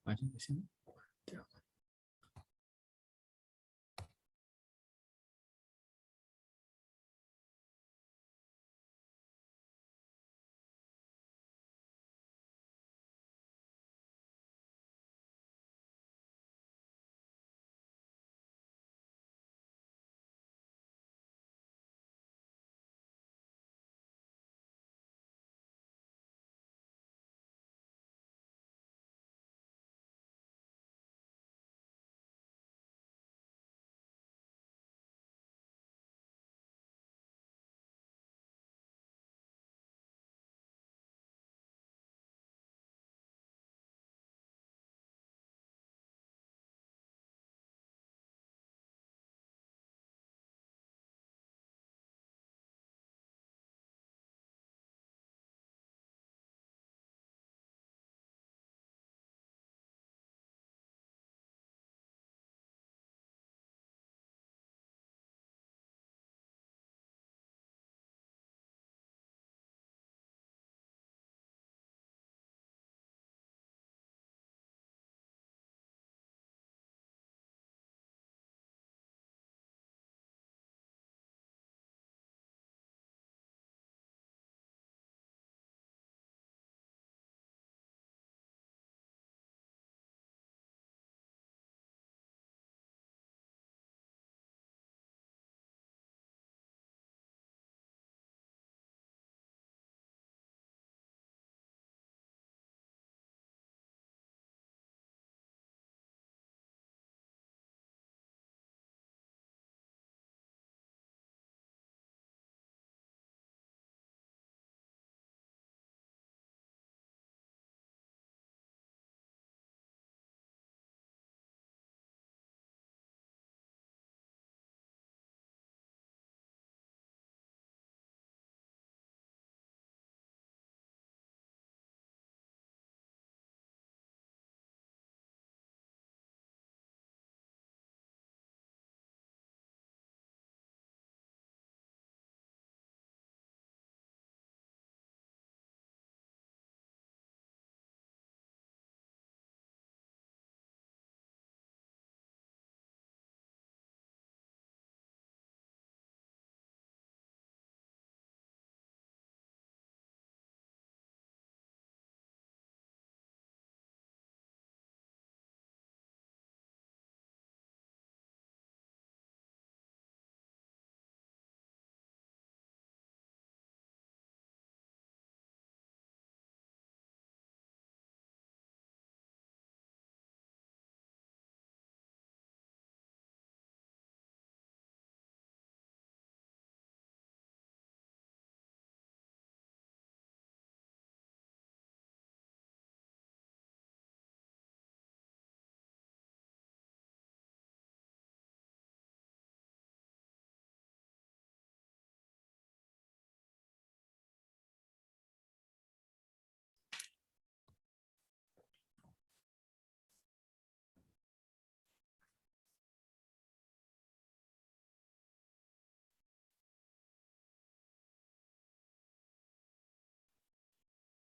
把这个先关掉。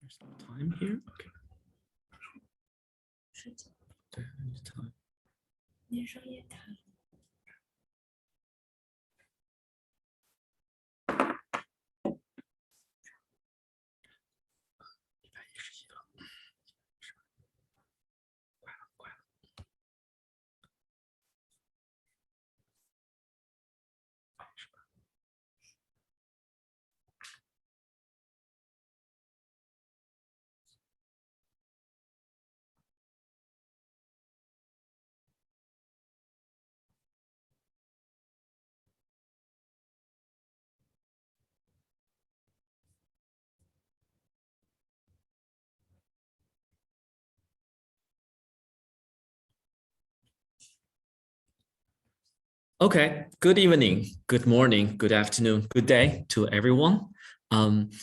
There's some time here. Okay. 对 time. 你说也谈。111了，快了，快了。Okay, good evening, good morning, good afternoon, good day to everyone. And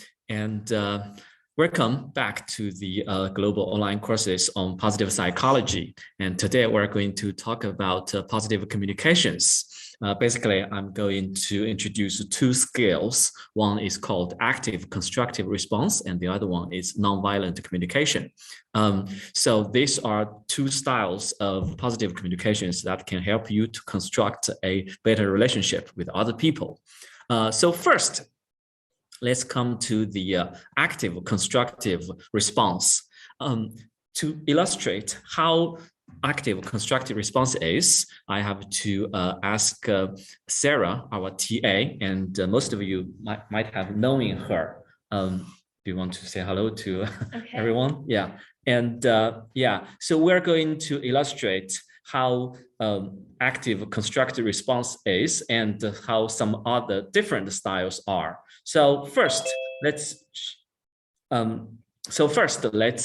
Welcome back to the global online courses on positive psychology. And today we're going to talk about positive communications. Basically, I'm going to introduce two skills. One is called active constructive response, and the other one is nonviolent communication. So these are two styles of positive communications that can help you to construct a better relationship with other people. So first, let's come to the active constructive response. To illustrate how active constructive response is, I have to ask Sarah, our TA, and most of you might have known her. Do you want to say hello to everyone? Yeah. And so we're going to illustrate how active constructive response is and how some other different styles are. So first, let's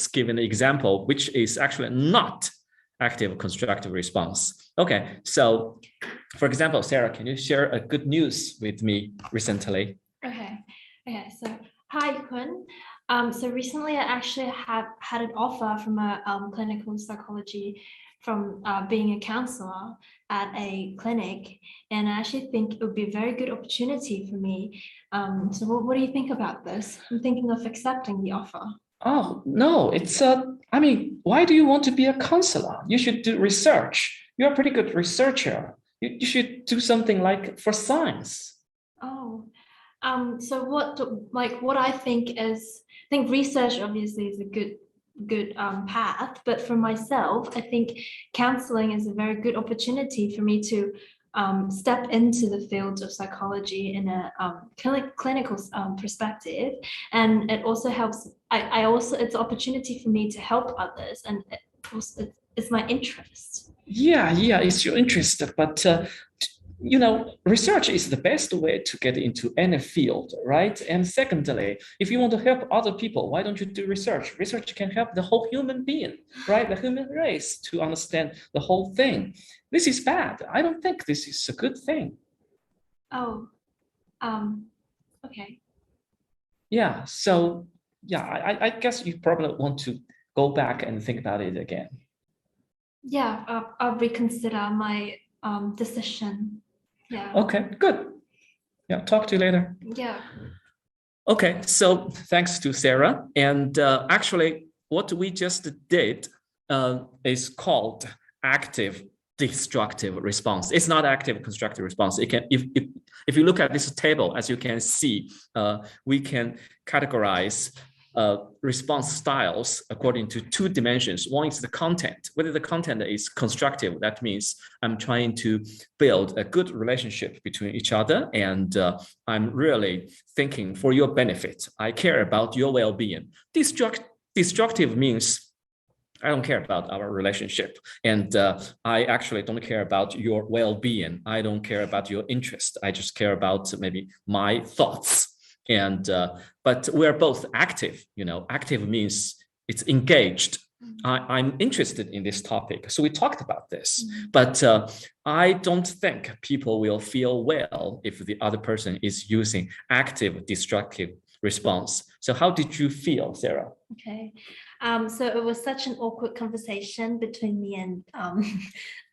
give an example, which is actually not active constructive response. Okay, so for example, Sarah, can you share a good news with me recently? Okay. So hi, Kun. So recently I actually had an offer from a clinical psychology from being a counselor at a clinic, and I actually think it would be a very good opportunity for me. So what do you think about this? I'm thinking of accepting the offer. Oh, no, it's I mean, why do you want to be a counselor? You should do research. You're a pretty good researcher. You should do something like for science. Oh, so what I think research obviously is a good path, but for myself, I think counseling is a very good opportunity for me to step into the field of psychology in a clinical perspective, and it also helps. It's an opportunity for me to help others, and it's my interest. Yeah, it's your interest, but research is the best way to get into any field, right? And secondly, if you want to help other people, why don't you do research? Research can help the whole human being, right? The human race to understand the whole thing. This is bad. I don't think this is a good thing. Oh, okay. Yeah, so I guess you probably want to go back and think about it again. Yeah, I'll reconsider my decision. Yeah. Okay, good. Yeah, talk to you later. Yeah. Okay, so thanks to Sarah. And actually, what we just did is called active destructive response. It's not active constructive response. It can, if you look at this table, as you can see, we can categorize response styles according to two dimensions. One is the content. Whether the content is constructive, that means I'm trying to build a good relationship between each other, and I'm really thinking for your benefit. I care about your well-being. Destructive means I don't care about our relationship, and I actually don't care about your well-being. I don't care about your interest. I just care about maybe my thoughts. And but we're both active. Active means it's engaged. I'm interested in this topic, so we talked about this. But I don't think people will feel well if the other person is using active destructive response. So how did you feel, Sarah? Okay. So it was such an awkward conversation between me and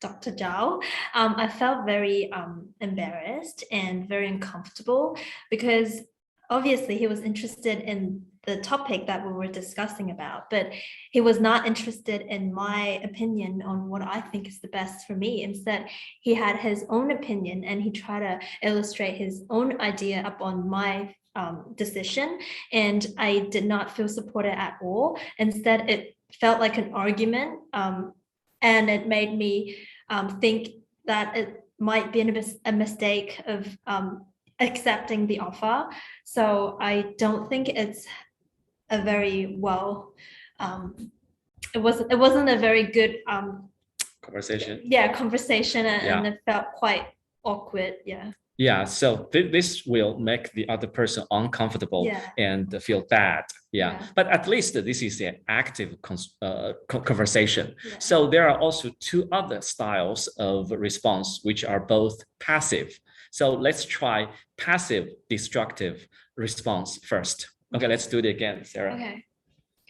Dr. Zhao. I felt very embarrassed and very uncomfortable because obviously he was interested in the topic that we were discussing about, but he was not interested in my opinion on what I think is the best for me. Instead, he had his own opinion and he tried to illustrate his own idea upon my decision, and I did not feel supported at all. Instead, it felt like an argument, and it made me think that it might be a mistake of accepting the offer. So I don't think it's a very well. It wasn't a very good conversation. Yeah, conversation, and it felt quite awkward. Yeah. Yeah, so this will make the other person uncomfortable and feel bad. Yeah, but at least this is an active conversation. Yeah. So there are also two other styles of response, which are both passive. So let's try passive destructive response first. Okay, let's do it again, Sarah. Okay.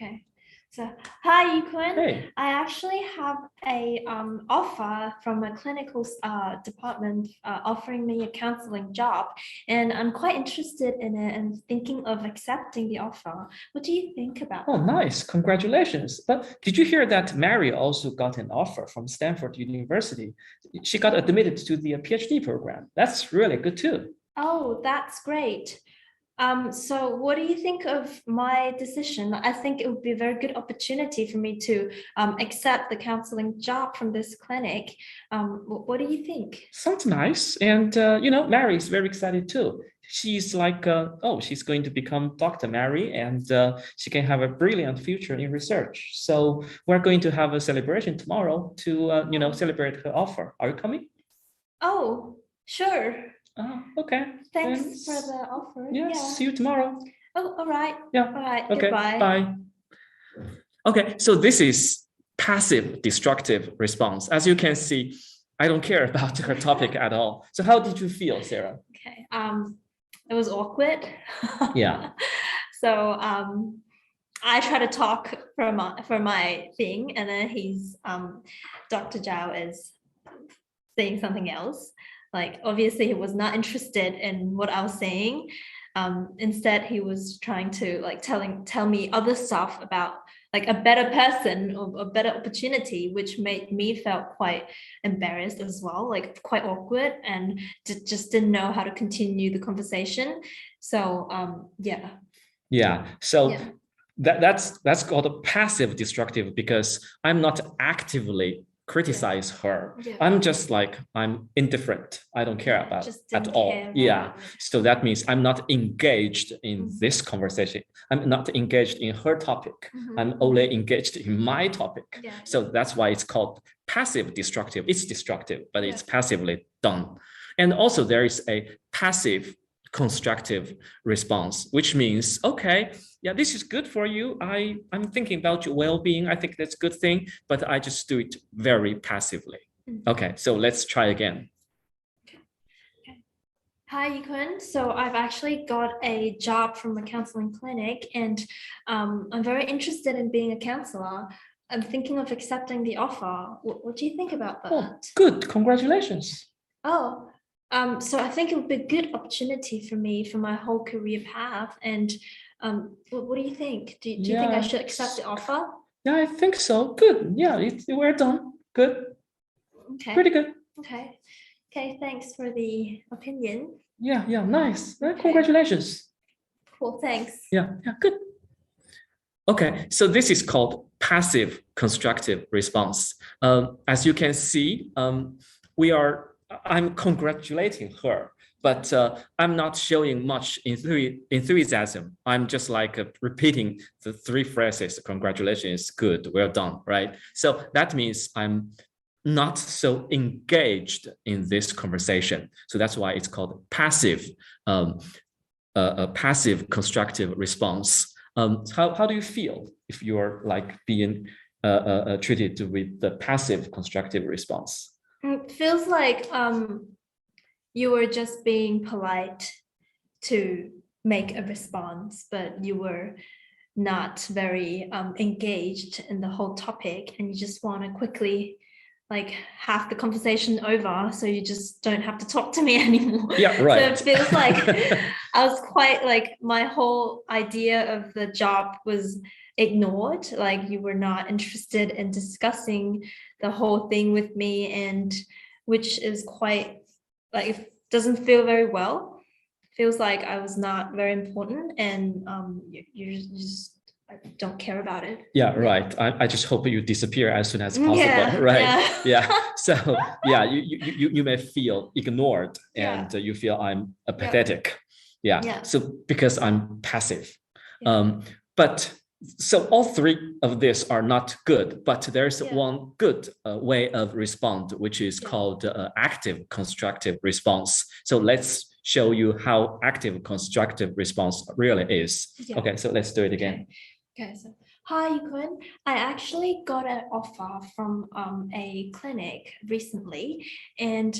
Okay. So, hi, Yukun. Hey. I actually have a offer from a clinical department offering me a counseling job, and I'm quite interested in it and thinking of accepting the offer. What do you think about Oh, that? nice. Congratulations. But did you hear that Mary also got an offer from Stanford University? She got admitted to the PhD program. That's really good too. Oh, that's great. So what do you think of my decision? I think it would be a very good opportunity for me to accept the counseling job from this clinic. What do you think? Sounds nice. And, Mary is very excited too. She's like, she's going to become Dr. Mary and she can have a brilliant future in research. So we're going to have a celebration tomorrow to, celebrate her offer. Are you coming? Oh, sure. Okay. Thanks Then, for the offer. yeah, Yeah. see you tomorrow. Oh, all right. Yeah. All right. Okay. Goodbye. Bye. Okay. So this is passive destructive response. As you can see, I don't care about her topic at all. So how did you feel, Sarah? Okay. It was awkward. Yeah. So I try to talk for my thing, and then Dr. Zhao is saying something else. Like obviously he was not interested in what I was saying. Instead, he was trying to like tell me other stuff about like a better person or a better opportunity, which made me felt quite embarrassed as well, like quite awkward, and just didn't know how to continue the conversation. So yeah. Yeah. So Yeah. that's called a passive destructive because I'm not actively criticize her. Yeah. I'm just like I'm indifferent. I don't care about Just at didn't all. care Yeah. about it. So that means I'm not engaged in Mhm. this conversation. I'm not engaged in her topic. Mhm. I'm only engaged in my topic. Yeah. So that's why it's called passive destructive. It's destructive, but it's Yeah. passively done. And also there is a passive constructive response, which means, okay, yeah, this is good for you. I'm thinking about your well-being. I think that's a good thing, but I just do it very passively. Okay, so let's try again. Hi, Yukun. So I've actually got a job from a counseling clinic, and I'm very interested in being a counselor. I'm thinking of accepting the offer. What do you think about that? Oh, good. Congratulations. Oh, so I think it would be a good opportunity for me for my whole career path. And what do you think? Do you think I should accept the offer? Yeah, I think so. Good. Yeah, we're done. Good. Okay. Pretty good. Okay. Okay, thanks for the opinion. Yeah, nice. Okay. Congratulations. Cool, thanks. Yeah, good. Okay, so this is called passive constructive response. As you can see, I'm congratulating her, but I'm not showing much enthusiasm. I'm just like repeating the three phrases, congratulations, good, well done, right? So that means I'm not so engaged in this conversation. So that's why it's called passive, a passive constructive response. How do you feel if you're like being treated with the passive constructive response? It feels like you were just being polite to make a response, but you were not very engaged in the whole topic, and you just want to quickly like have the conversation over so you just don't have to talk to me anymore. Yeah, right. So it feels like I was quite like my whole idea of the job was ignored, like you were not interested in discussing the whole thing with me, and which is quite like it doesn't feel very well. Feels like I was not very important, and you just don't care about it. Yeah, right. I just hope you disappear as soon as possible. Yeah, right. yeah. So yeah, you may feel ignored and Yeah. you feel I'm apathetic. Yeah. So because I'm passive. Yeah. But so all three of these are not good, but there's Yeah. one good way of respond, which is called active constructive response. So let's show you how active constructive response really is. Yeah. Okay, so let's do it again. Okay, so hi, Yukun. I actually got an offer from a clinic recently, and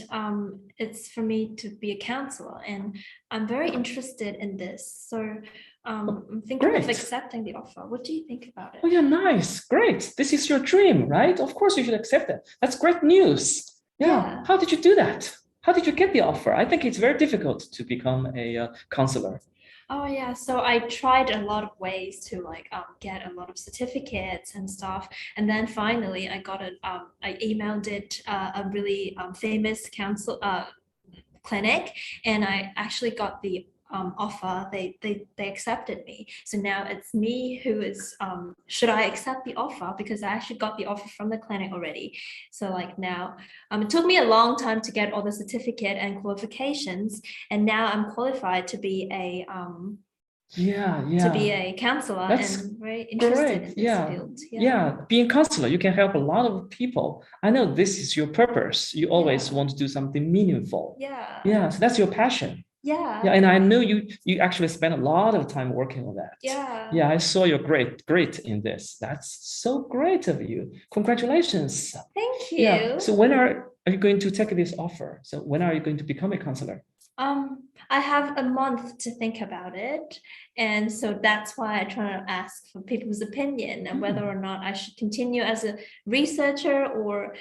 it's for me to be a counselor, and I'm very interested in this. So I'm thinking of Great. accepting the offer. What do you think about it? Oh, yeah, nice. Great. This is your dream, right? Of course you should accept it. That's great news. Yeah. Yeah. How did you do that? How did you get the offer? I think it's very difficult to become a counselor. Oh yeah, so I tried a lot of ways to like get a lot of certificates and stuff, and then finally I emailed it a really famous council clinic, and I actually got the offer. They accepted me. So now it's me who is should I accept the offer, because I actually got the offer from the clinic already. So like now it took me a long time to get all the certificate and qualifications, and now I'm qualified to be a counselor. That's and very interested great. in this Yeah. field. Yeah. Being counselor, you can help a lot of people. I know this is your purpose. You always Yeah. want to do something meaningful. Yeah. Yeah. So that's your passion. Yeah. Yeah. And I know you actually spend a lot of time working on that. Yeah. Yeah. I saw your great in this. That's so great of you. Congratulations. Thank you. Yeah. So when are you going to take this offer? So when are you going to become a counselor? I have a month to think about it. And so that's why I try to ask for people's opinion and whether or not I should continue as a researcher or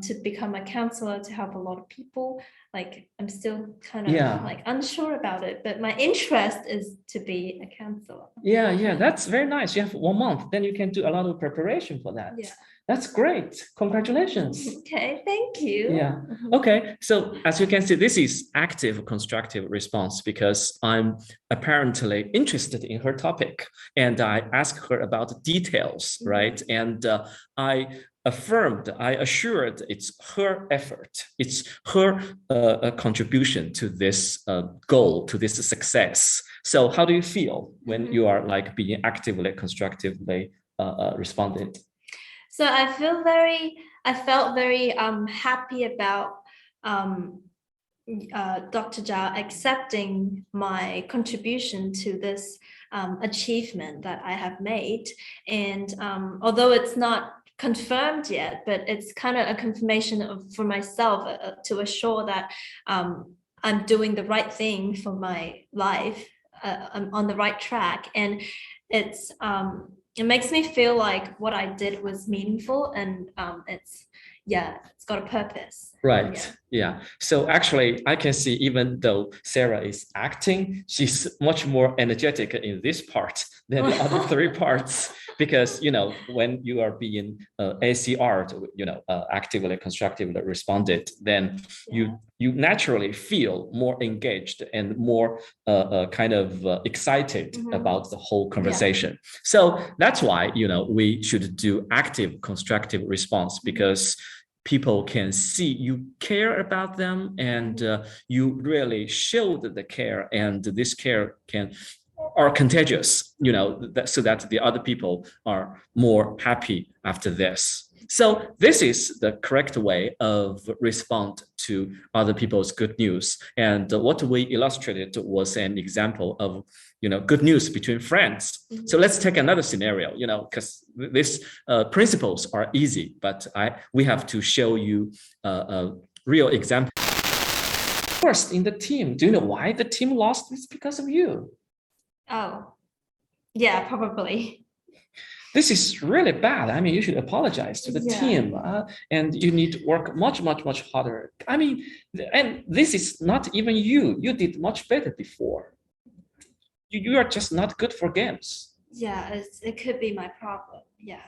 to become a counselor to help a lot of people. Like I'm still kind of like unsure about it, but my interest is to be a counselor. Yeah, that's very nice. You have 1 month, then you can do a lot of preparation for that. Yeah. That's great. Congratulations. Okay, thank you. Yeah. Okay. So as you can see, this is active constructive response because I'm apparently interested in her topic and I asked her about details, right? And I assured it's her effort, it's her contribution to this goal, to this success. So how do you feel when you are like being actively, constructively responded? So I felt very happy about Dr. Zhao accepting my contribution to this achievement that I have made. And although it's not confirmed yet, but it's kind of a confirmation for myself to assure that I'm doing the right thing for my life. I'm on the right track, and it makes me feel like what I did was meaningful, and it's got a purpose. Right. Yeah. So actually, I can see even though Sarah is acting, she's much more energetic in this part than the other three parts. Because, when you are being ACR, actively, constructively responded, then you naturally feel more engaged and more kind of excited about the whole conversation. So that's why, we should do active, constructive response because people can see you care about them and you really showed the care, and this care are contagious, so that the other people are more happy after this. So this is the correct way of respond to other people's good news. And what we illustrated was an example of, good news between friends. So let's take another scenario, because these principles are easy, but we have to show you a real example. First, in the team, do you know why the team lost? It's because of you. Oh, yeah, probably. This is really bad. I mean, you should apologize to the team, and you need to work much, much, much harder. I mean, and this is not even you. You did much better before. You are just not good for games. Yeah, it could be my problem. Yeah,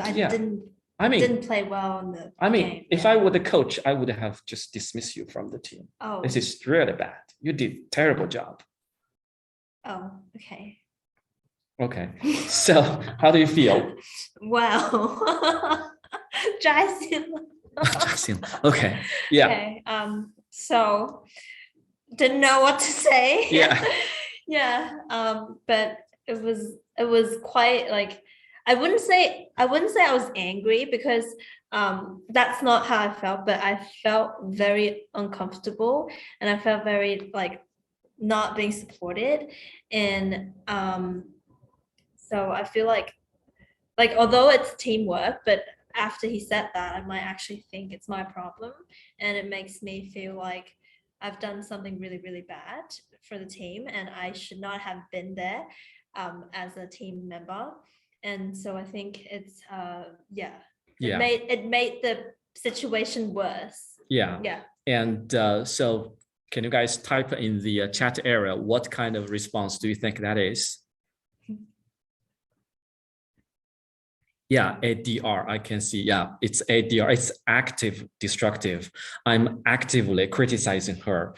I didn't play well in the game. If I were the coach, I would have just dismissed you from the team. Oh, this is really bad. You did terrible job. Oh, okay. Okay. So how do you feel? Well, 扎心了. Okay. Yeah. Okay. So didn't know what to say. Yeah. Yeah. But it was quite like I wouldn't say I was angry because that's not how I felt, but I felt very uncomfortable and I felt very like not being supported. And so I feel like although it's teamwork, but after he said that, I might actually think it's my problem, and it makes me feel like I've done something really, really bad for the team, and I should not have been there as a team member. And so I think it's it made the situation worse. Yeah. Yeah. And so can you guys type in the chat area, what kind of response do you think that is? Yeah, ADR, I can see. Yeah, it's ADR. It's active destructive. I'm actively criticizing her,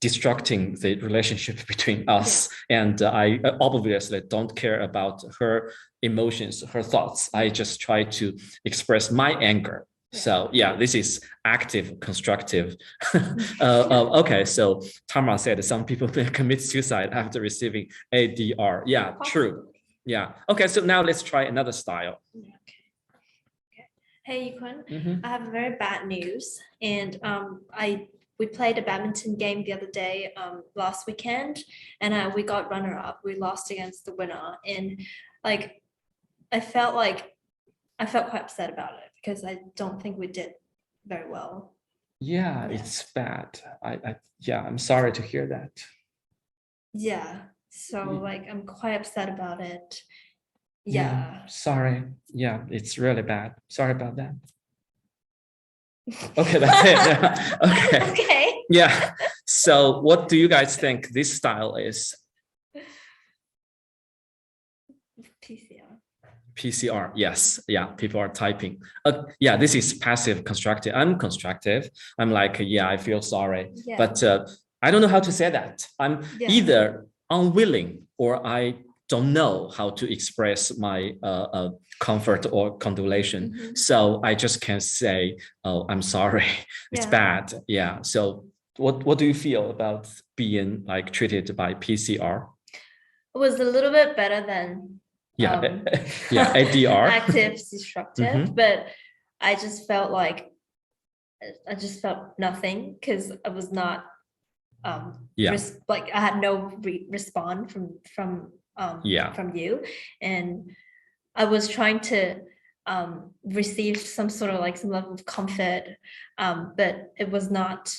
destructing the relationship between us. And I obviously don't care about her emotions, her thoughts. I just try to express my anger. So yeah, this is active, constructive. Okay, so Tamara said some people may commit suicide after receiving ADR. Yeah, true. Yeah. Okay. So now let's try another style. Okay. Hey, Yukun. I have very bad news, and we played a badminton game the other day, last weekend, and we got runner up. We lost against the winner, and like I felt quite upset about it because I don't think we did very well. Yeah, it's bad. I'm sorry to hear that. Yeah. So like I'm quite upset about it. Yeah. Sorry. Yeah, it's really bad. Sorry about that. Okay, that's it. Yeah. Okay. Okay. Yeah. So what do you guys think this style is? PCR. PCR, yes. Yeah, people are typing. Yeah, this is passive constructive. I'm constructive. I'm like, yeah, I feel sorry. Yeah. But I don't know how to say that. I'm either unwilling or I don't know how to express my comfort or condolation. So I just can say, oh, I'm sorry. It's bad. Yeah. So what do you feel about being like treated by PCR? It was a little bit better than ADR. active destructive, but I just felt nothing because I was not like I had no response from you, and I was trying to receive some sort of like some level of comfort, but it was not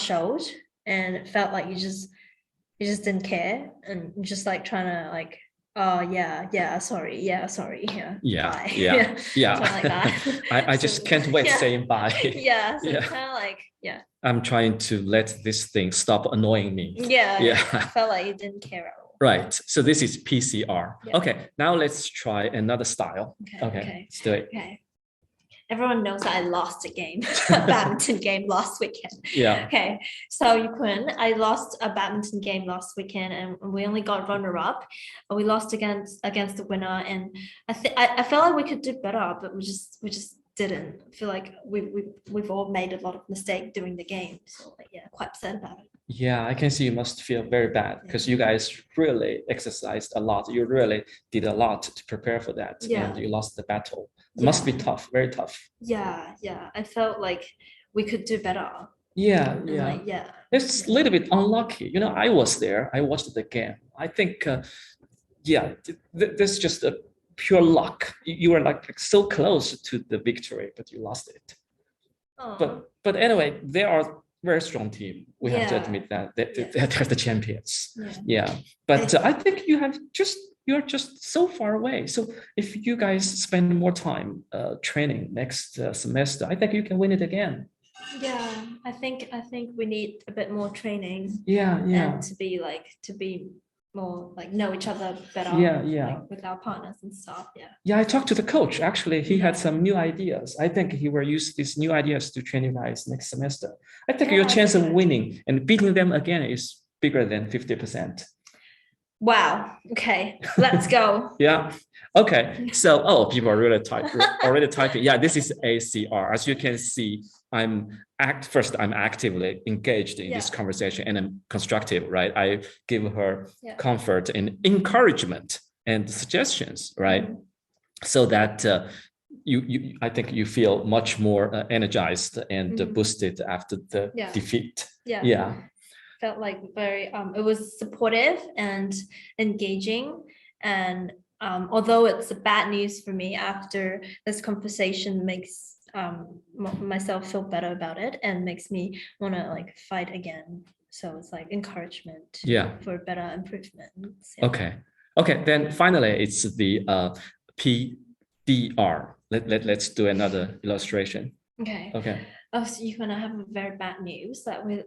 showed, and it felt like you just didn't care and just like trying to like, oh sorry, yeah, bye. Like that. I just can't wait saying bye. Kind of like I'm trying to let this thing stop annoying me. I felt like you didn't care at all. Right. So this is PCR. Okay, now let's try another style. Okay. Let's do it. Okay. Everyone knows that I lost a game, a badminton game last weekend. Yeah. Okay. So I lost a badminton game last weekend, and we only got runner up. We lost against the winner, and I felt like we could do better, but we just didn't. I feel like we've all made a lot of mistakes during the game. So quite upset about it. Yeah, I can see you must feel very bad because you guys really exercised a lot. You really did a lot to prepare for that, and you lost the battle. It must be tough, very tough. Yeah. I felt like we could do better. Yeah. It's a little bit unlucky. I was there. I watched the game. I think, there's just a pure luck. You were like so close to the victory, but you lost it. But anyway, they are very strong team. We have to admit that they're the champions. But I think you're just so far away. So if you guys spend more time training next semester, I think you can win it again. Yeah, I think we need a bit more training. And to be more like know each other better. Like with our partners and stuff. Yeah, I talked to the coach. Actually, he had some new ideas. I think he will use these new ideas to train you guys next semester. I think your chance of winning and beating them again is bigger than 50%. Wow. Okay, let's go. Okay. So, people are already typing. Yeah, this is ACR. As you can see, I'm actively engaged in this conversation, and I'm constructive, right? I give her comfort and encouragement and suggestions, right? So that I think you feel much more energized and boosted after the defeat. Felt like very it was supportive and engaging, and although it's bad news for me after this conversation makes myself feel better about it and makes me want to like fight again. So it's like encouragement Yeah. for better improvements. Okay. Okay. Then finally, it's the PDR. Let's do another illustration. Okay. Okay. Oh, so you're gonna have a very bad news that we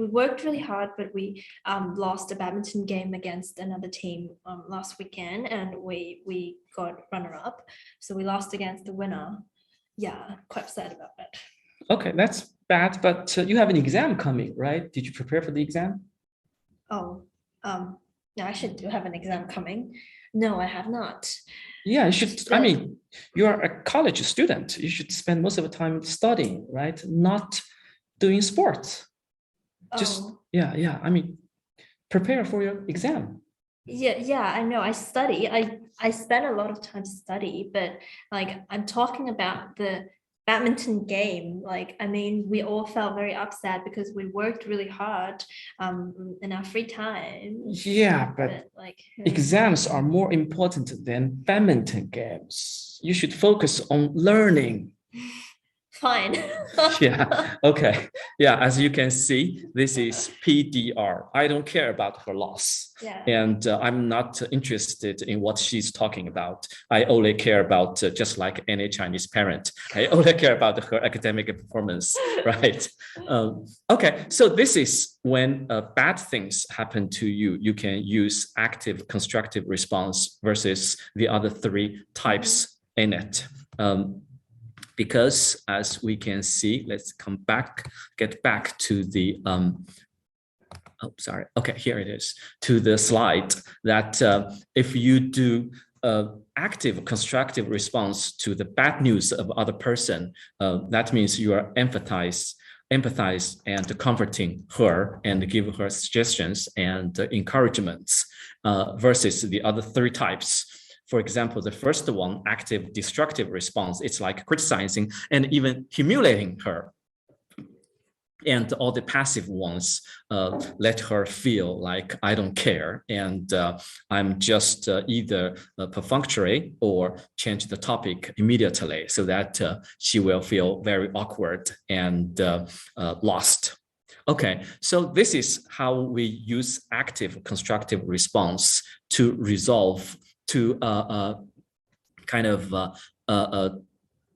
worked really hard, but we lost a badminton game against another team last weekend, and we got runner up. So we lost against the winner. Yeah, quite sad about that. Okay, that's bad, but you have an exam coming, right? Did you prepare for the exam? Oh, no, I should do have an exam coming. No, I have not. Yeah, you should. I mean, you are a college student. You should spend most of the time studying, right? Not doing sports. Just yeah. I mean, prepare for your exam. Yeah, I know. I study. I spend a lot of time to study, but like I'm talking about the badminton game. Like, I mean, we all felt very upset because we worked really hard in our free time. Yeah, but like exams are more important than badminton games. You should focus on learning. Fine. Yeah. Okay. Yeah. As you can see, this is PDR. I don't care about her loss. Yeah. And I'm not interested in what she's talking about. I only care about, just like any Chinese parent, I only care about her academic performance, right? Okay. So this is when bad things happen to you, you can use active constructive response versus the other three types in it. Because as we can see, let's get back to the, okay, here it is, to the slide that if you do active constructive response to the bad news of other person, that means you are empathize and comforting her and give her suggestions and encouragements versus the other three types. For example, the first one, active destructive response, it's like criticizing and even humiliating her. And all the passive ones let her feel like I don't care and I'm just either perfunctory or change the topic immediately so that she will feel very awkward and lost. Okay, so this is how we use active constructive response to resolve, to kind of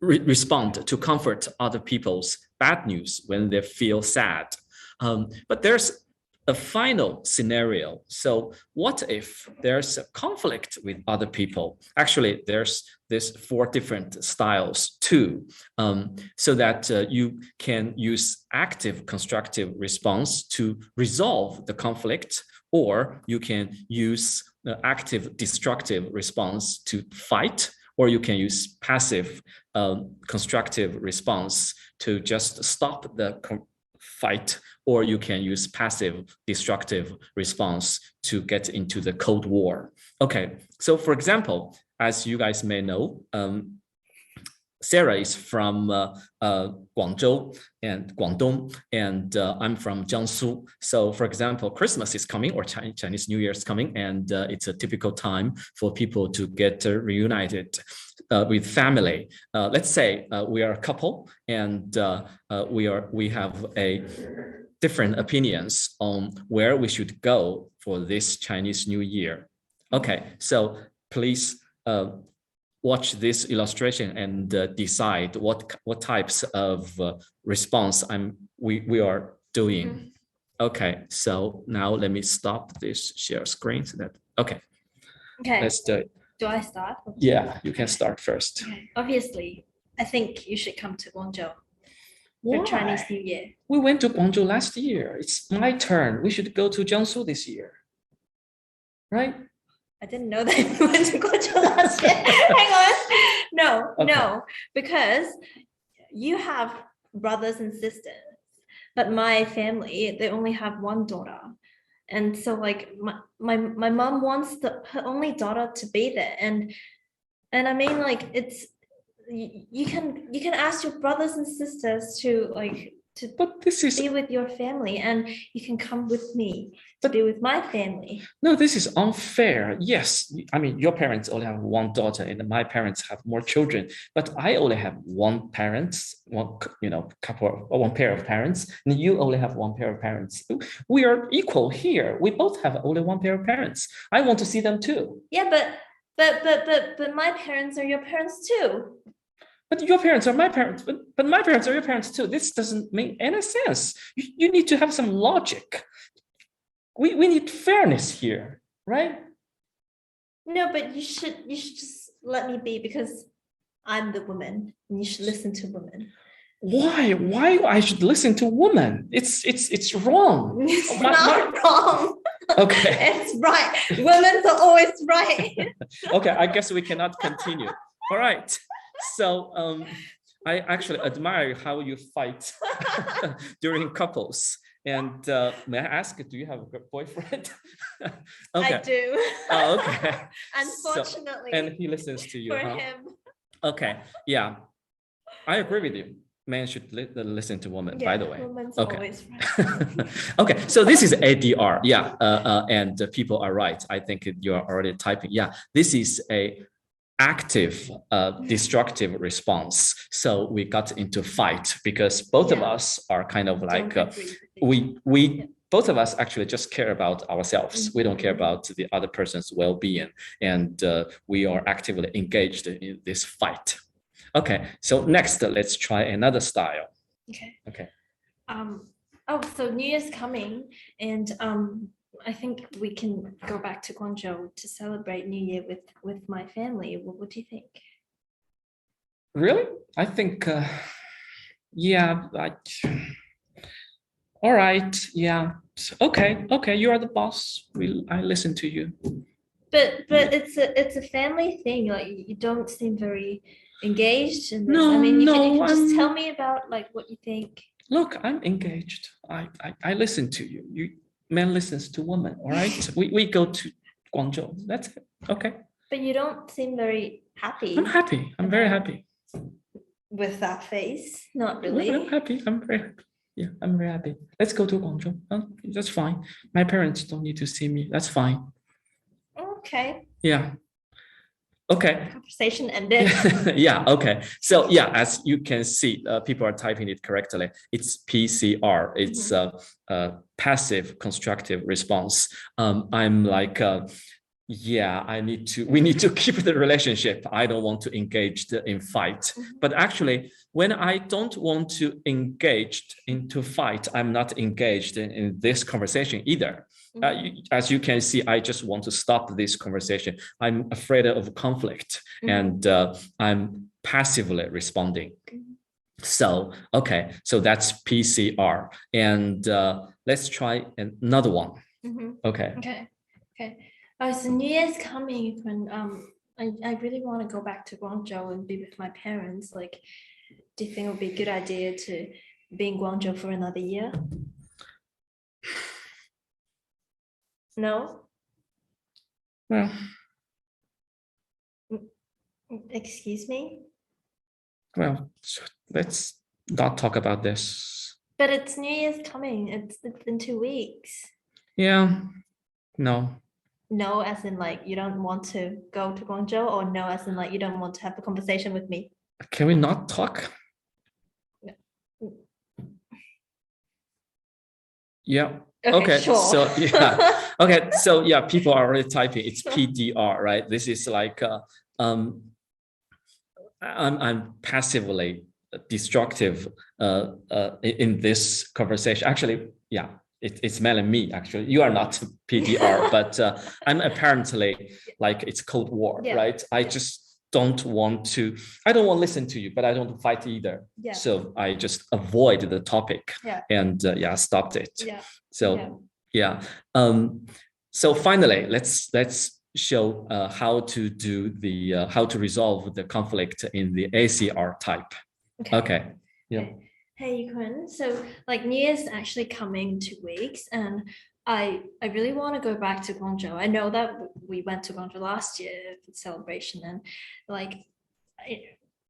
respond to comfort other people's bad news when they feel sad. But there's a final scenario. So what if there's a conflict with other people? Actually, there's this 4 different styles too, so that you can use active constructive response to resolve the conflict, or you can use active destructive response to fight, or you can use passive constructive response to just stop the fight, or you can use passive destructive response to get into the Cold War. Okay, so for example, as you guys may know, Sarah is from Guangzhou and Guangdong, and I'm from Jiangsu. So for example, Christmas is coming, or Chinese New Year is coming, and it's a typical time for people to get reunited with family. Let's say we are a couple, and we have a different opinions on where we should go for this Chinese New Year. Okay, so please watch this illustration and decide what types of response we are doing. Okay, so now let me stop this share screen so that okay. Let's do it. Do I start? Yeah, you can start first. Okay. Obviously, I think you should come to Guangzhou for Chinese New Year. We went to Guangzhou last year. It's my turn. We should go to Jiangsu this year, right? I didn't know that you went to Guangzhou last year. Hang on. No, because you have brothers and sisters, but my family, they only have one daughter. And so like my mom wants her only daughter to be there. And I mean, like, it's, you can ask your brothers and sisters to like to But this is be with your family, and you can come with me to be with my family. no, this is unfair. Yes, I mean your parents only have one daughter, and my parents have more children. But I only have one parent, one pair of parents, and you only have one pair of parents. We are equal here. We both have only one pair of parents. I want to see them too. Yeah, but my parents are your parents too. But your parents are my parents, but my parents are your parents too. This doesn't make any sense. You need to have some logic. We need fairness here, right? No, but you should just let me be, because I'm the woman and you should listen to women. Why I should listen to women? It's wrong. It's not wrong. Okay. It's right. Women are always right. Okay, I guess we cannot continue. All right. So I actually admire how you fight during couples. And may I ask, do you have a boyfriend? Okay. I do. Oh, okay. Unfortunately. So, and he listens to you, for huh? him. Okay. Yeah. I agree with you. Men should listen to women, by the way. Women's Okay. always right. Okay, so this is ADR. Yeah, and people are right. I think you're already typing. Yeah, this is a active destructive response. So we got into fight because both of us are kind of like we both of us actually just care about ourselves. We don't care about the other person's well-being, and we are actively engaged in this fight. Okay, so next let's try another style. Okay. So New Year's coming, and I think we can go back to Guangzhou to celebrate New Year with my family. What do you think? Really? I think, yeah, all right, yeah. Okay, you are the boss. I listen to you. But it's a family thing. Like, you don't seem very engaged in this. No, I mean, you no, can just tell me about like what you think. Look, I'm engaged. I listen to you. Man listens to woman. All right. We go to Guangzhou. That's it. Okay. But you don't seem very happy. I'm happy. I'm very happy. With that face, not really. I'm happy. I'm very happy. Yeah, I'm very happy. Let's go to Guangzhou. That's fine. My parents don't need to see me. That's fine. Okay. Yeah. Okay. Conversation ended. Yeah. Okay. So yeah, as you can see, people are typing it correctly. It's PCR. It's passive constructive response. I'm like, yeah, we need to keep the relationship. I don't want to engage in fight. But actually, when I don't want to engage into fight, I'm not engaged in this conversation either. As you can see, I just want to stop this conversation. I'm afraid of conflict, and I'm passively responding. So, okay, so that's PCR. And let's try another one. Okay. Oh, so New Year's coming, when I really want to go back to Guangzhou and be with my parents. Like, do you think it would be a good idea to be in Guangzhou for another year? No? Well, excuse me? Well, let's not talk about this. But it's New Year's coming. It's in 2 weeks. Yeah, no. No, as in like you don't want to go to Guangzhou, or no, as in like you don't want to have a conversation with me? Can we not talk? Yeah. Okay. Sure. So yeah. Okay. So yeah, people are already typing. It's PDR, right? This is like I'm passively destructive in this conversation. Actually, yeah, it's mainly me. Actually, you are not PDR, but I'm apparently like it's Cold War, right? I just don't want to. I don't want to listen to you, but I don't want to fight either. So I just avoid the topic and stopped it. So so finally, let's show how to do the how to resolve the conflict in the ACR type. Okay. Yeah. Hey, Yukun. So like New Year's actually coming in 2 weeks, and I really want to go back to Guangzhou. I know that we went to Guangzhou last year for the celebration, and like,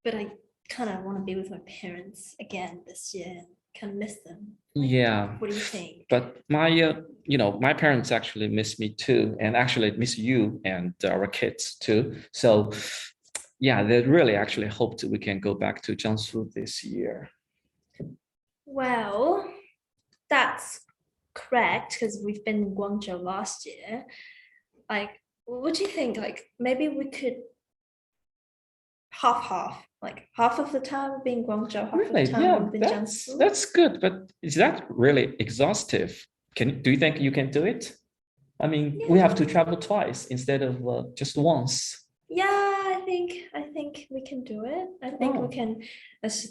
but I kind of want to be with my parents again this year. can miss them. Yeah. What do you think? But my parents actually miss me too, and actually miss you and our kids too. So yeah, they really actually hoped we can go back to Jiangsu this year. Well, that's correct because we've been in Guangzhou last year. Like, what do you think? Like, maybe we could half, like half of the time we'll be in Guangzhou, half of Really? the time Yeah, we'll be in Jiangsu. that's good. But is that really exhaustive? Do you think you can do it? I mean, we have to travel twice instead of just once. Yeah, I think we can do it. I think we Oh. can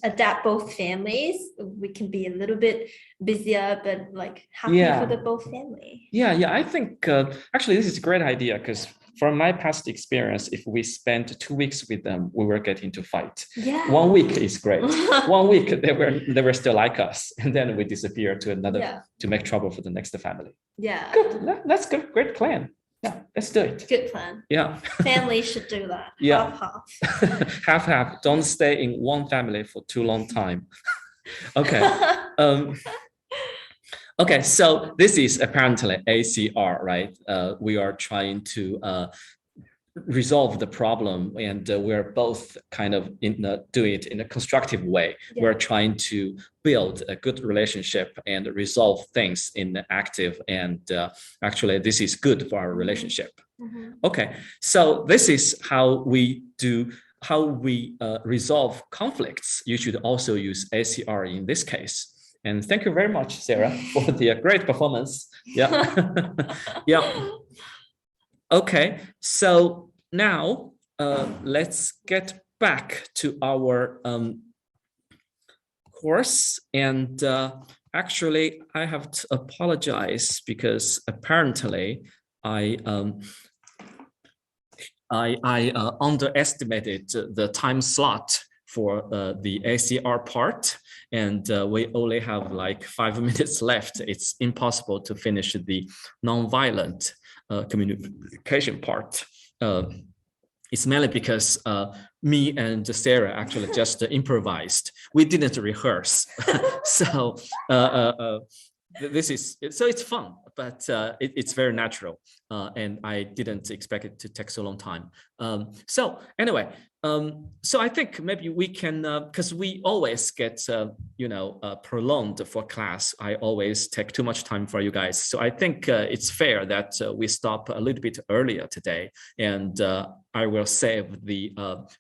adapt both families. We can be a little bit busier, but like happy for the both family. Yeah. I think actually this is a great idea because from my past experience, if we spent 2 weeks with them, we were getting to fight. Yeah. 1 week is great. 1 week they were still like us, and then we disappear to another to make trouble for the next family. Yeah. Good. That's good. Great plan. Yeah, let's do it. Good plan. Yeah. Family should do that. Yeah. Half. Half. Don't stay in one family for too long time. Okay. Okay, so this is apparently ACR, right? We are trying to resolve the problem, and we're both kind of do it in a constructive way. Yeah. We're trying to build a good relationship and resolve things in the active, and actually this is good for our relationship. Mm-hmm. Okay, so this is how we resolve conflicts. You should also use ACR in this case. And thank you very much, Sarah, for the great performance. Yeah. Yeah. Okay, so now let's get back to our course. And actually, I have to apologize because apparently I underestimated the time slot for the ACR part, and we only have like 5 minutes left. It's impossible to finish the nonviolent communication part. It's mainly because me and Sarah actually just improvised. We didn't rehearse. So it's fun, but it's very natural. And I didn't expect it to take so long time. So anyway, so I think maybe we can, because we always get, prolonged for class. I always take too much time for you guys. So I think it's fair that we stop a little bit earlier today, and I will save the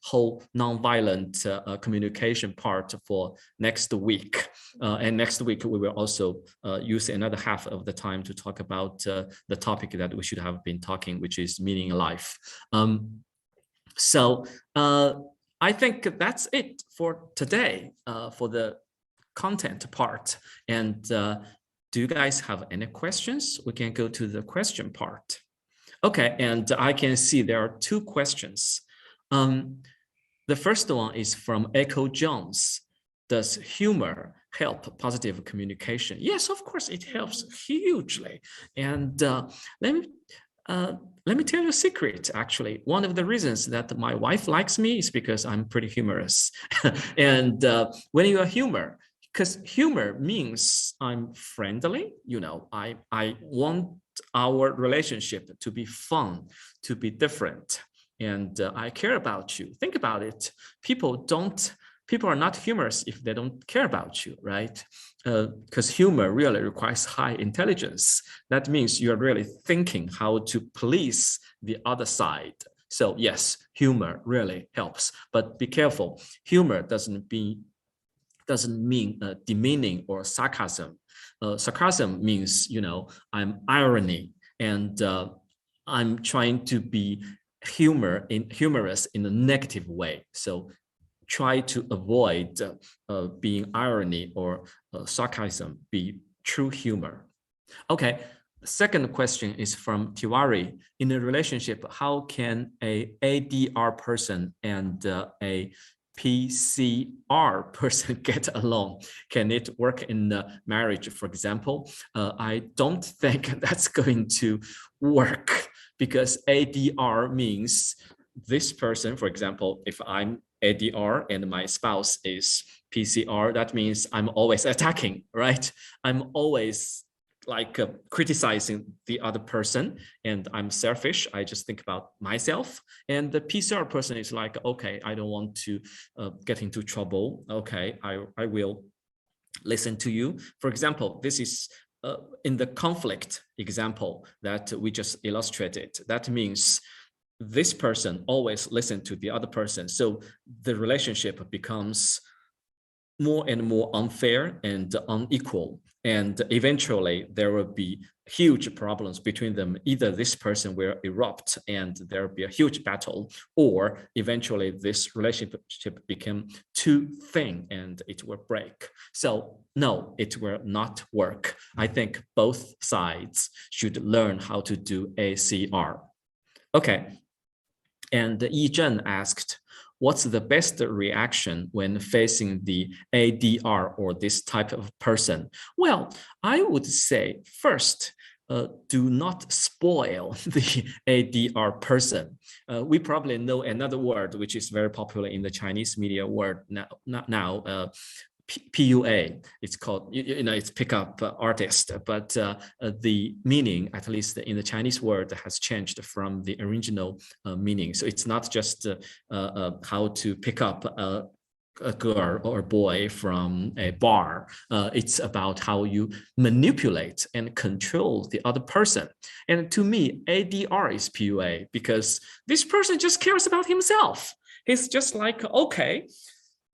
whole nonviolent communication part for next week. And next week, we will also use another half of the time to talk about the topic that we should have been talking, which is meaning in life. So I think that's it for today for the content part. And do you guys have any questions? We can go to the question part. Okay, and I can see there are 2 questions. The first one is from Echo Jones. Does humor help positive communication? Yes, of course, it helps hugely. And let me tell you a secret, actually. One of the reasons that my wife likes me is because I'm pretty humorous. And when you are humor, because humor means I'm friendly, I want our relationship to be fun, to be different. And I care about you. Think about it. People are not humorous if they don't care about you, right? Because humor really requires high intelligence. That means you're really thinking how to please the other side. So yes, humor really helps, but be careful. Humor doesn't mean demeaning or sarcasm. Sarcasm means, I'm irony, and I'm trying to be humorous in a negative way. So try to avoid being irony or sarcasm, be true humor. Okay, the second question is from Tiwari. In a relationship, how can a ADR person and a PCR person get along? Can it work in marriage, for example? I don't think that's going to work, because ADR means this person, for example, if I'm ADR and my spouse is PCR, that means I'm always attacking, right? I'm always like criticizing the other person, and I'm selfish. I just think about myself. And the PCR person is like, okay, I don't want to get into trouble. Okay, I will listen to you. For example, this is in the conflict example that we just illustrated. That means this person always listen to the other person. So the relationship becomes more and more unfair and unequal. And eventually there will be huge problems between them. Either this person will erupt and there will be a huge battle, or eventually this relationship become too thin and it will break. So no, it will not work. I think both sides should learn how to do ACR. Okay. And Yi Zhen asked, what's the best reaction when facing the ADR or this type of person? Well, I would say first, do not spoil the ADR person. We probably know another word which is very popular in the Chinese media word now, PUA. It's called, it's pickup artist, but the meaning, at least in the Chinese word, has changed from the original meaning. So it's not just how to pick up a girl or a boy from a bar. It's about how you manipulate and control the other person. And to me, ADR is PUA because this person just cares about himself. He's just like, okay,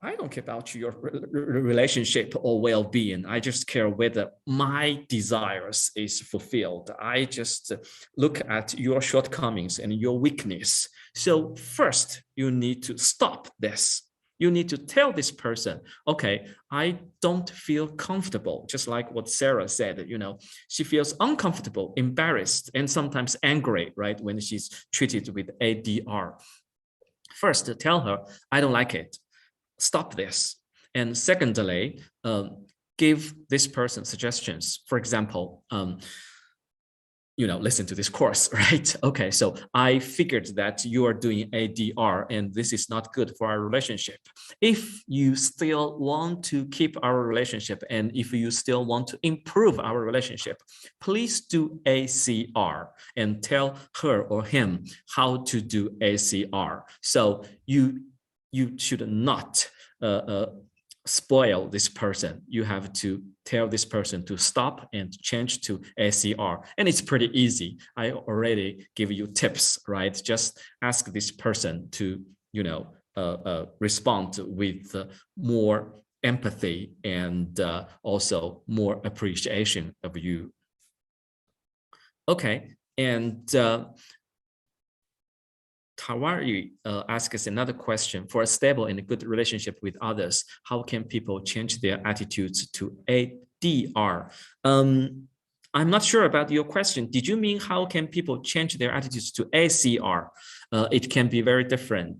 I don't care about your relationship or well-being. I just care whether my desires is fulfilled. I just look at your shortcomings and your weakness. So first, you need to stop this. You need to tell this person, okay, I don't feel comfortable. Just like what Sarah said, she feels uncomfortable, embarrassed, and sometimes angry, right, when she's treated with ADR. First, tell her, I don't like it. Stop this. And secondly, give this person suggestions. For example, listen to this course, right? Okay, so I figured that you are doing ADR and this is not good for our relationship. If you still want to keep our relationship and if you still want to improve our relationship, please do ACR and tell her or him how to do ACR. So you should not spoil this person. You have to tell this person to stop and change to ACR. And it's pretty easy. I already give you tips, right? Just ask this person to, respond with more empathy and also more appreciation of you. Okay, and Tawari asks another question. For a stable and a good relationship with others, how can people change their attitudes to ADR? I'm not sure about your question. Did you mean how can people change their attitudes to ACR? It can be very different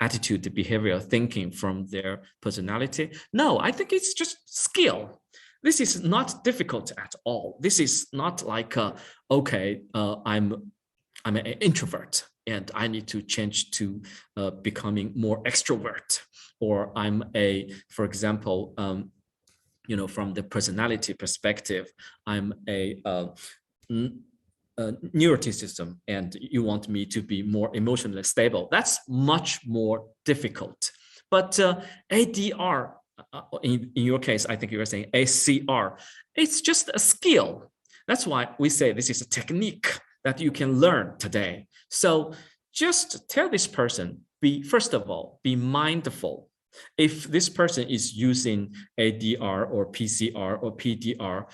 attitude, behavior, thinking from their personality. No, I think it's just skill. This is not difficult at all. This is not like, okay, I'm an introvert and I need to change to becoming more extrovert, or I'm for example, from the personality perspective, I'm a neuroticism and you want me to be more emotionally stable. That's much more difficult. But ADR, in your case, I think you were saying ACR, it's just a skill. That's why we say this is a technique that you can learn today. So just tell this person, first of all, be mindful. If this person is using ADR or PCR or PDR,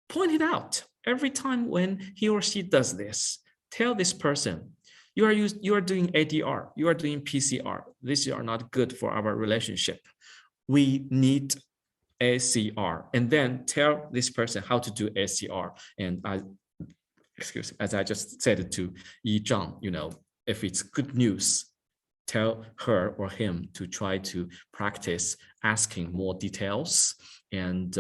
point it out. Every time when he or she does this, tell this person, you are doing ADR, you are doing PCR. These are not good for our relationship. We need ACR. And then tell this person how to do ACR. And as I just said to Yi Zhang, if it's good news, tell her or him to try to practice asking more details and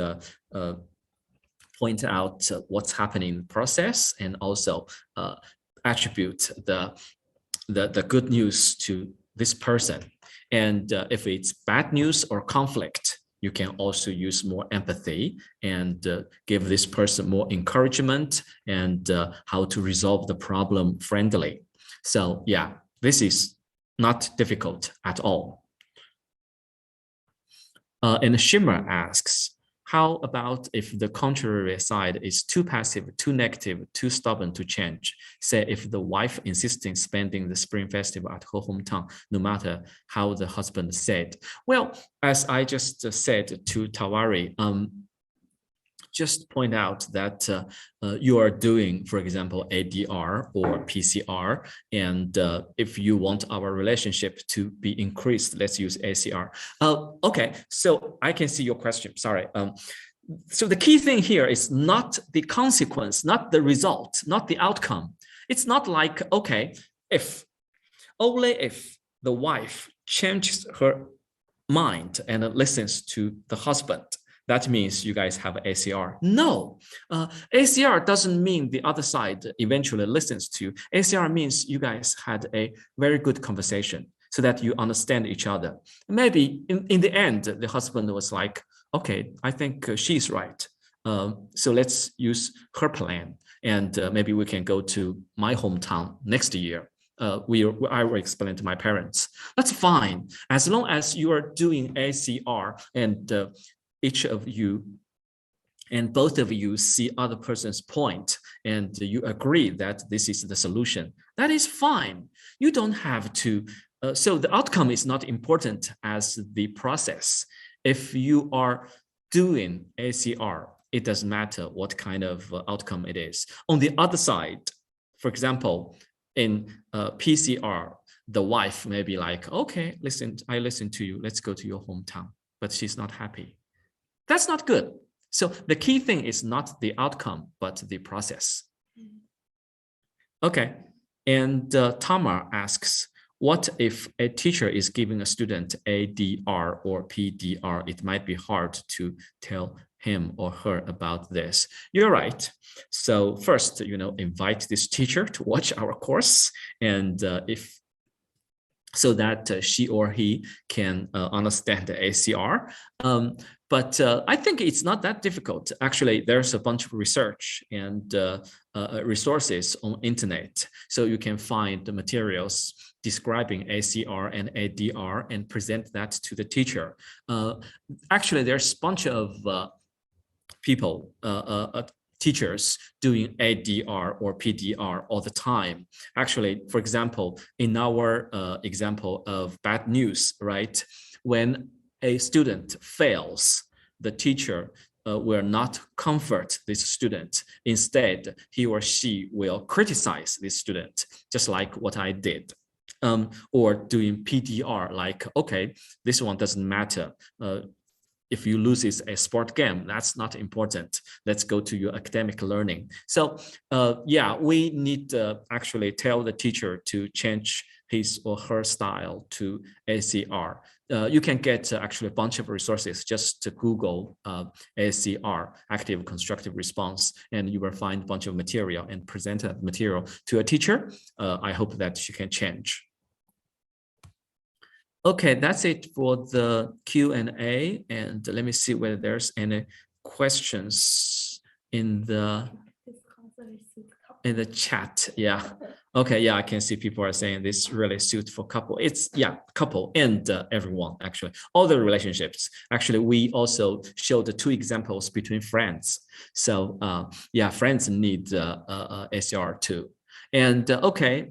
point out what's happening in the process, and also attribute the good news to this person. And if it's bad news or conflict, you can also use more empathy and give this person more encouragement and how to resolve the problem friendly. So yeah, this is not difficult at all. And Shimmer asks, how about if the contrary side is too passive, too negative, too stubborn to change? Say if the wife insisting spending the Spring Festival at her hometown, no matter how the husband said. Well, as I just said to Tawari, just point out that you are doing, for example, ADR or PCR. And if you want our relationship to be increased, let's use ACR. Okay, so I can see your question, sorry. So the key thing here is not the consequence, not the result, not the outcome. It's not like, okay, only if the wife changes her mind and listens to the husband, that means you guys have ACR. No, ACR doesn't mean the other side eventually listens to you. ACR means you guys had a very good conversation so that you understand each other. Maybe in the end, the husband was like, okay, I think she's right. So let's use her plan. And maybe we can go to my hometown next year. I will explain to my parents. That's fine. As long as you are doing ACR and each of you and both of you see other person's point and you agree that this is the solution, that is fine. You don't have to, so the outcome is not important as the process. If you are doing ACR, it doesn't matter what kind of outcome it is. On the other side, for example, in PCR, the wife may be like, okay, listen, I listen to you, let's go to your hometown, but she's not happy. That's not good. So the key thing is not the outcome, but the process. Okay, and Tamar asks, what if a teacher is giving a student ADR or PDR? It might be hard to tell him or her about this. You're right. So first, invite this teacher to watch our course, and so that she or he can understand the ACR. But I think it's not that difficult. Actually, there's a bunch of research and resources on internet. So you can find the materials describing ACR and ADR and present that to the teacher. Actually, there's a bunch of people, teachers doing ADR or PDR all the time. Actually, for example, in our example of bad news, right? When a student fails, the teacher will not comfort this student. Instead, he or she will criticize this student, just like what I did. Or doing PDR, like, okay, this one doesn't matter. If you lose a sport game, that's not important. Let's go to your academic learning. So yeah, we need to actually tell the teacher to change his or her style to ACR. You can get actually a bunch of resources. Just to Google ACR, active constructive response, and you will find a bunch of material and present that material to a teacher. I hope that she can change. Okay, that's it for the Q&A, and let me see whether there's any questions in the chat. Yeah. Okay. Yeah, I can see people are saying this really suits for couple. It's couple and everyone, actually, all the relationships. Actually, we also showed the two examples between friends. So yeah, friends need ACR too. And okay.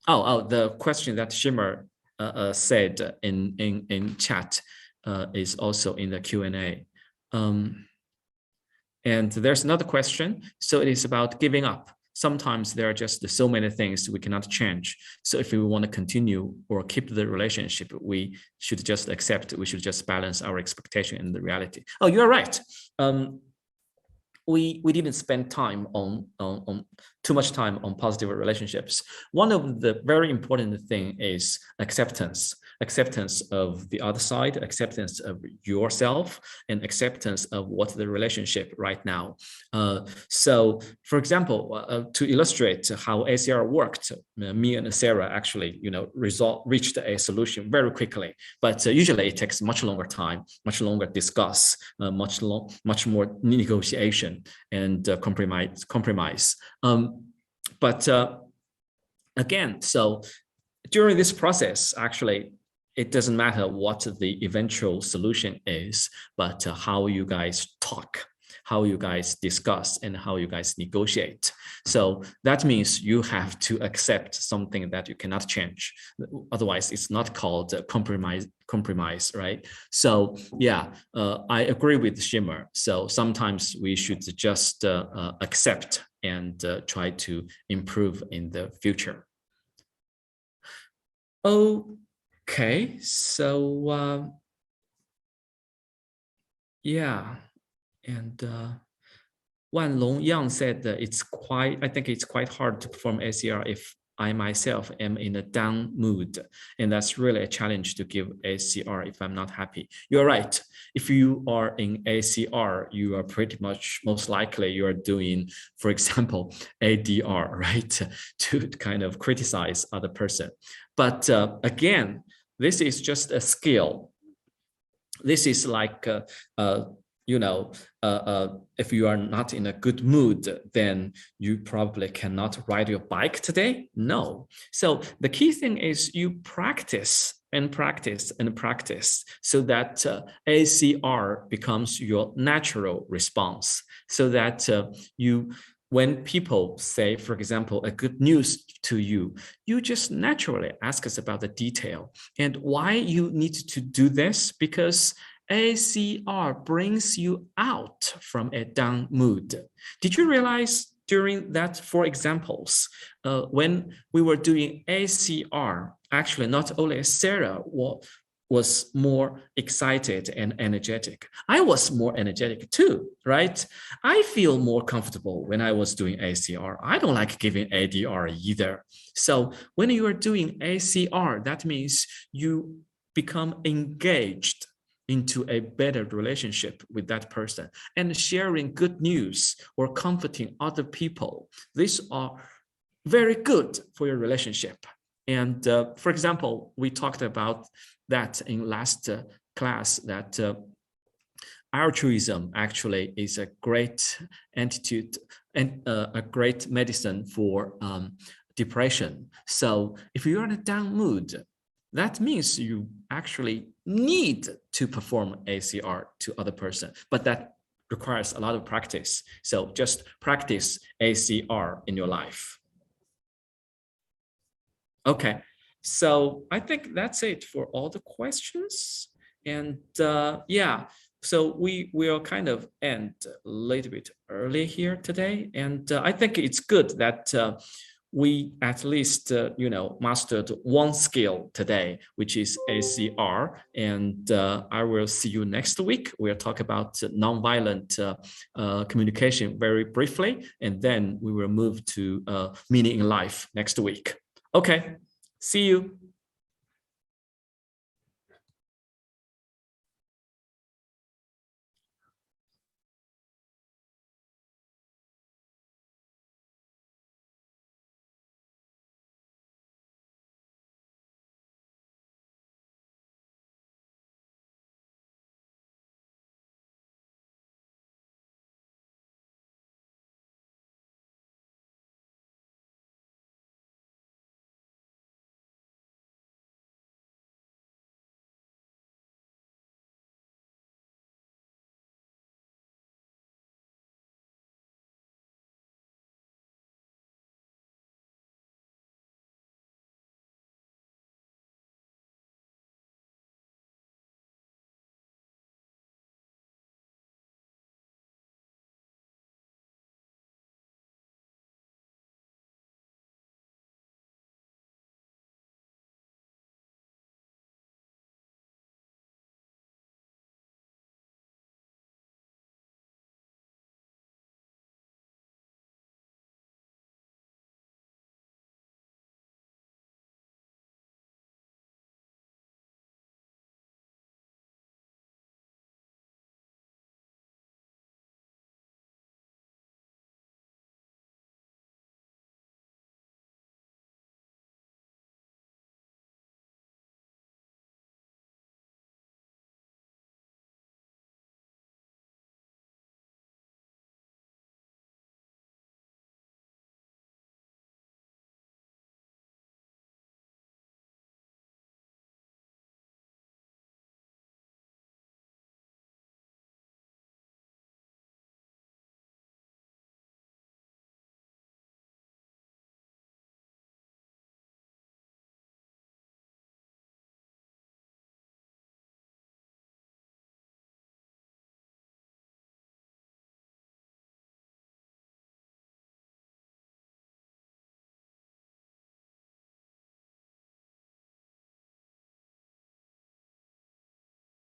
The question that Shimmer said in chat is also in the Q&A. And there's another question. So it is about giving up. Sometimes there are just so many things we cannot change. So if we want to continue or keep the relationship, we should just accept, we should just balance our expectation and the reality. Oh, you're right. We didn't spend time on too much time on positive relationships. One of the very important thing is acceptance. acceptance of the other side, acceptance of yourself, and acceptance of what the relationship right now. So, for example, to illustrate how ACR worked, me and Sarah actually, reached a solution very quickly. But usually it takes much longer time, much longer discuss, much more negotiation and compromise. But again, so during this process, actually, it doesn't matter what the eventual solution is, but how you guys talk, how you guys discuss, and how you guys negotiate. So that means you have to accept something that you cannot change. Otherwise, it's not called compromise, right? So yeah, I agree with Shimmer. So sometimes we should just accept and try to improve in the future. Okay, so yeah, and Wan Long Yang said that I think it's quite hard to perform ACR if I myself am in a down mood, and that's really a challenge to give ACR if I'm not happy. You're right. If you are in ACR, you are pretty much most likely you are doing, for example, ADR, right, to kind of criticize other person. But again, this is just a skill. This is like if you are not in a good mood, then you probably cannot ride your bike today. No. So the key thing is you practice and practice and practice so that ACR becomes your natural response, so that when people say, for example, a good news to you, you just naturally ask us about the detail and why you need to do this, because ACR brings you out from a down mood. Did you realize during that 4 examples, when we were doing ACR, actually not only Sarah was more excited and energetic. I was more energetic too, right? I feel more comfortable when I was doing ACR. I don't like giving ADR either. So when you are doing ACR, that means you become engaged into a better relationship with that person and sharing good news or comforting other people. These are very good for your relationship. And for example, we talked about that in last class, that altruism actually is a great antidote and a great medicine for depression. So if you're in a down mood, that means you actually need to perform ACR to other person, but that requires a lot of practice. So just practice ACR in your life. Okay, so I think that's it for all the questions. And yeah, so we will kind of end a little bit early here today. And I think it's good that we at least, mastered one skill today, which is ACR. And I will see you next week. We'll talk about nonviolent communication very briefly, and then we will move to meaning in life next week. Okay, see you.